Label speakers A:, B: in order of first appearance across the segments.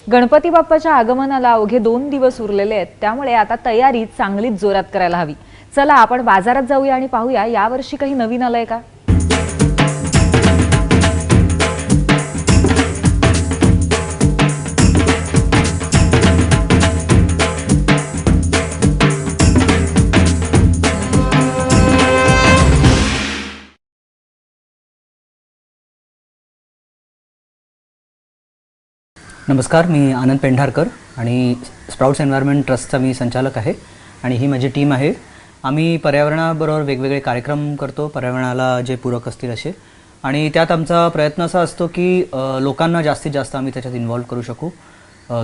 A: गणपती बाप्पाच्या आगमनाला अवघे 2 दिवस उरलेले आहेत, त्यामुळे आता तयारी चांगलीच जोरात करायला हवी। चला आपण बाजारात जाऊया आणि पाहूया यावर्षी काही नवीन आलंय का।
B: नमस्कार, मी आनंद पेंढारकर आणि स्प्राउट्स एन्व्हायरमेंट ट्रस्टचा मी संचालक आहे आणि ही माझी टीम आहे। आम्ही पर्यावरणाबरोबर वेगवेगळे कार्यक्रम करतो, पर्यावरणाला जे पूरक असतील असे, आणि त्यात आमचा प्रयत्न असा असतो की लोकांना जास्तीत जास्त आम्ही त्याच्यात इन्व्हॉल्व करू शकू।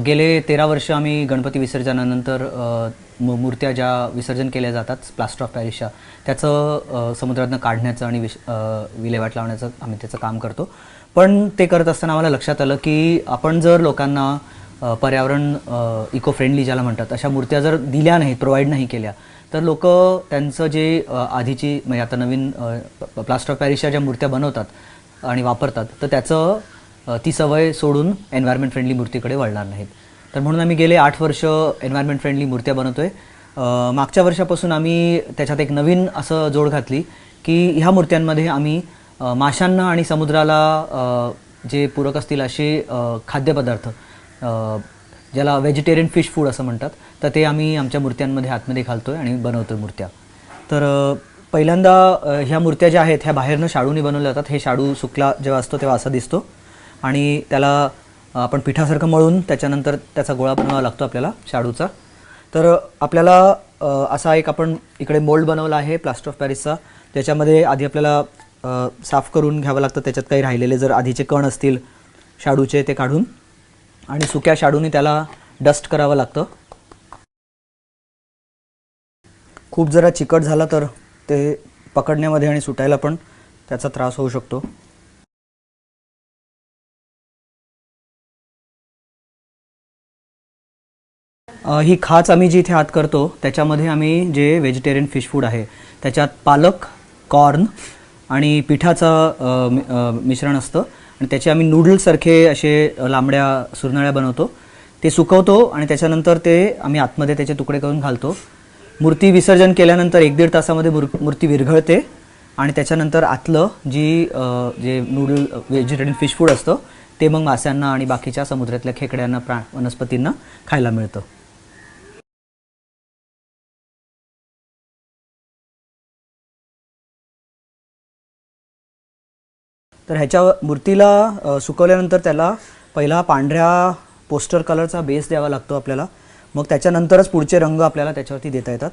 B: गेले 13 वर्ष आम्ही गणपती विसर्जनानंतर मूर्त्या ज्या विसर्जन केल्या जातात प्लास्टर ऑफ पॅरिसच्या, त्याचं समुद्रातून काढण्याचं आणि विल्हेवाट लावण्याचं आम्ही त्याचं काम करतो। पण ते करत असताना आम्हाला लक्षात आलं की आपण जर लोकांना पर्यावरण इको फ्रेंडली ज्याला म्हणतात अशा मूर्त्या जर दिल्या नाहीत, प्रोव्हाइड नाही केल्या, तर लोक त्यांचं जे आधीची म्हणजे आता नवीन प्लास्टर ऑफ पॅरिसच्या ज्या मूर्त्या बनवतात आणि वापरतात, तर त्याचं ती सवय सोडून एन्व्हायरमेंट फ्रेंडली मूर्तीकडे वळणार नाहीत। तर म्हणून आम्ही गेले 8 वर्ष एन्व्हायरमेंट फ्रेंडली मूर्त्या बनवतोय। मागच्या वर्षापासून आम्ही त्याच्यात एक नवीन असं जोड घातली की ह्या मूर्त्यांमध्ये आम्ही माशांना आणि समुद्राला जे पूरक असतील असे खाद्यपदार्थ, ज्याला व्हेजिटेरियन फिश फूड असं म्हणतात, तर ते आम्ही आमच्या मूर्त्यांमध्ये आतमध्ये घालतोय आणि बनवतोय मूर्त्या। तर पहिल्यांदा ह्या मूर्त्या ज्या आहेत ह्या बाहेरनं शाडूने बनवल्या जातात। हे शाडू सुकला जेव्हा असतो तेव्हा असा दिसतो आणि त्याला आपण पिठासारखं मळून त्याच्यानंतर त्याचा गोळा बनवावा लागतो आपल्याला शाडूचा। तर आपल्याला असा एक आपण इकडे मोल्ड बनवला आहे प्लास्टर ऑफ पॅरिसचा, त्याच्यामध्ये आधी आपल्याला साफ करून घ्यावं लागतं। त्याच्यात काही राहिलेले जर आधीचे कण असतील शाडूचे ते काढून आणि सुक्या शाडूने त्याला डस्ट करावं लागतं। खूप जरा चिकट झाला तर ते पकडण्यामध्ये आणि सुटायला पण त्याचा त्रास होऊ शकतो। ही खाच आम्ही जी इथे आत करतो त्याच्यामध्ये आम्ही जे व्हेजिटेरियन फिश फूड आहे त्याच्यात पालक, कॉर्न आणि पिठाचं मिश्रण असतं आणि त्याचे आम्ही नूडल्ससारखे असे लांबड्या सुरनळ्या बनवतो। ते सुकवतो आणि त्याच्यानंतर ते आम्ही आतमध्ये त्याचे तुकडे करून घालतो। मूर्ती विसर्जन केल्यानंतर 1-1.5 तासामध्ये मूर्ती विरघळते आणि त्याच्यानंतर आतलं जे नूडल व्हेजिटेरियन फिश फूड असतं ते मग मास्यांना आणि बाकीच्या समुद्रातल्या खेकड्यांना, वनस्पतींना खायला मिळतं। तर ह्याच्या मूर्तीला सुकवल्यानंतर त्याला पहिला पांढऱ्या पोस्टर कलरचा बेस द्यावा लागतो आपल्याला, मग त्याच्यानंतरच पुढचे रंग आपल्याला त्याच्यावरती देता येतात।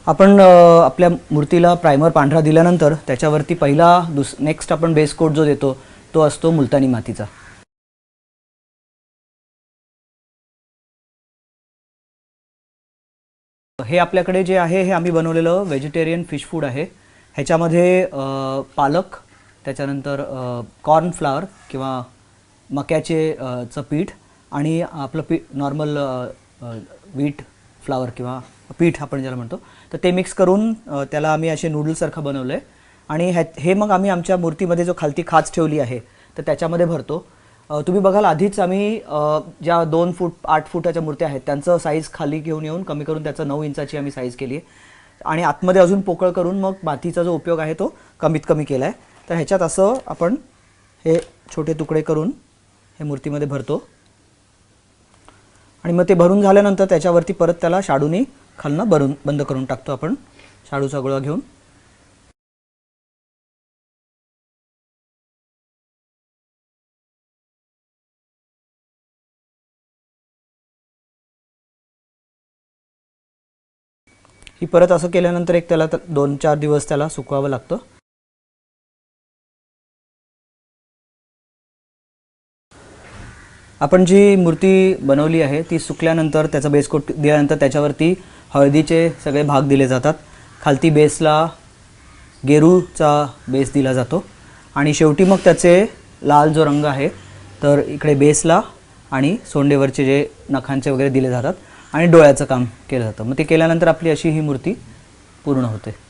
B: आपण आपल्या मूर्तीला प्रायमर पांढरा दिल्यानंतर त्याच्यावरती पहिला नेक्स्ट आपण बेस कोट जो देतो तो असतो मुलतानी मातीचा। हे आपल्याकडे जे आहे हे आम्ही बनवलेलं व्हेजिटेरियन फिश फूड आहे। ह्याच्यामध्ये पालक, त्याच्यानंतर कॉर्न फ्लावर किंवा मक्याचे पीठ आणि आपलं नॉर्मल व्हीट फ्लावर किंवा पीठ आपण ज्याला म्हणतो, तर ते मिक्स करून त्याला आम्ही असे नूडल्ससारखं बनवलं आहे आणि हे मग आम्ही आमच्या मूर्तीमध्ये जो खालती खाच ठेवली आहे तर त्याच्यामध्ये भरतो। तुम्ही बघाल आधीच आम्ही ज्या 2 फूट 8 फुटाच्या मूर्त्या आहेत त्यांचं साईज खाली घेऊन येऊन कमी करून त्याचं 9 इंचाची आम्ही साईज केली आहे आणि आतमध्ये अजून पोकळ करून मग मातीचा जो उपयोग आहे तो कमीत कमी केला आहे। तर ह्याच्यात असं आपण हे छोटे तुकडे करून हे मूर्तीमध्ये भरतो आणि मग ते भरून झाल्यानंतर त्याच्यावरती परत त्याला शाडूने खालनं बंद करून टाकतो आपण शाडूचा गोळा घेऊन। ही परत असं केल्यानंतर एक त्याला 2-4 दिवस त्याला सुकवावं लागतं। आपण जी मूर्ती बनवली आहे ती सुकल्यानंतर त्याचा बेस कोट दिल्यानंतर त्याच्यावरती हळदीचे सगळे भाग दिले जातात। खालती बेसला गेरूचा बेस दिला जातो आणि शेवटी मग त्याचे लाल जो रंग आहे तर इकडे बेसला आणि सोंडेवरचे जे नखांचे वगैरे दिले जातात आणि डोळ्याचं काम केलं जातं। मग ते केल्यानंतर आपली अशी ही मूर्ती पूर्ण होते.